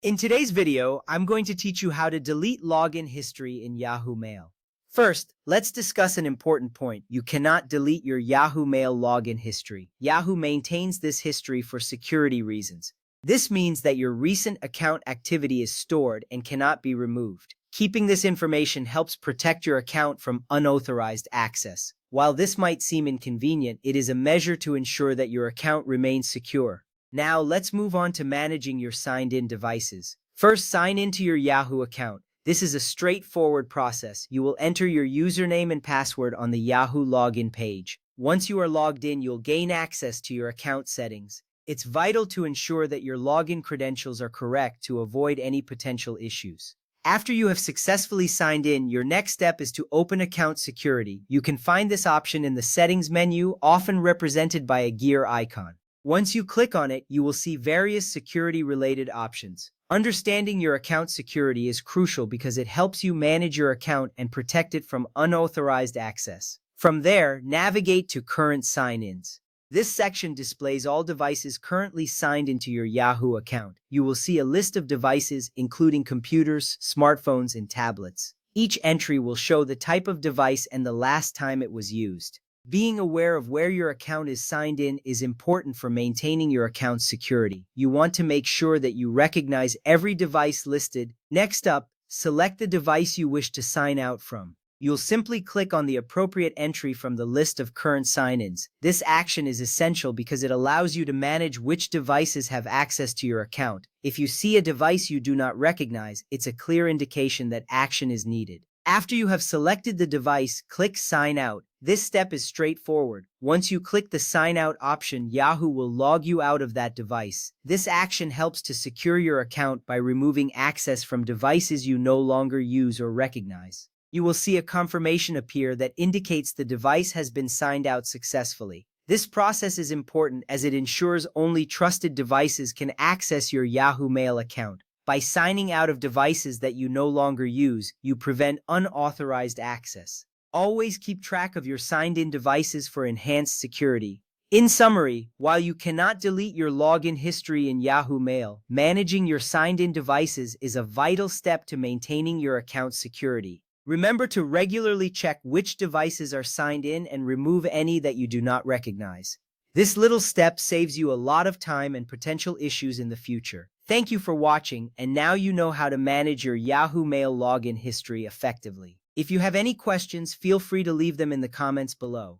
In today's video, I'm going to teach you how to delete login history in Yahoo Mail. First, let's discuss an important point. You cannot delete your Yahoo Mail login history. Yahoo maintains this history for security reasons. This means that your recent account activity is stored and cannot be removed. Keeping this information helps protect your account from unauthorized access. While this might seem inconvenient, it is a measure to ensure that your account remains secure. Now, let's move on to managing your signed-in devices. First, sign into your Yahoo account. This is a straightforward process. You will enter your username and password on the Yahoo login page. Once you are logged in, you'll gain access to your account settings. It's vital to ensure that your login credentials are correct to avoid any potential issues. After you have successfully signed in, your next step is to open account security. You can find this option in the settings menu, often represented by a gear icon. Once you click on it, you will see various security-related options. Understanding your account security is crucial because it helps you manage your account and protect it from unauthorized access. From there, navigate to Current Sign-ins. This section displays all devices currently signed into your Yahoo account. You will see a list of devices, including computers, smartphones, and tablets. Each entry will show the type of device and the last time it was used. Being aware of where your account is signed in is important for maintaining your account's security. You want to make sure that you recognize every device listed. Next up, select the device you wish to sign out from. You'll simply click on the appropriate entry from the list of current sign-ins. This action is essential because it allows you to manage which devices have access to your account. If you see a device you do not recognize, it's a clear indication that action is needed. After you have selected the device, click Sign Out. This step is straightforward. Once you click the Sign Out option, Yahoo will log you out of that device. This action helps to secure your account by removing access from devices you no longer use or recognize. You will see a confirmation appear that indicates the device has been signed out successfully. This process is important as it ensures only trusted devices can access your Yahoo Mail account. By signing out of devices that you no longer use, you prevent unauthorized access. Always keep track of your signed-in devices for enhanced security. In summary, while you cannot delete your login history in Yahoo Mail, managing your signed-in devices is a vital step to maintaining your account's security. Remember to regularly check which devices are signed in and remove any that you do not recognize. This little step saves you a lot of time and potential issues in the future. Thank you for watching, and now you know how to manage your Yahoo Mail login history effectively. If you have any questions, feel free to leave them in the comments below.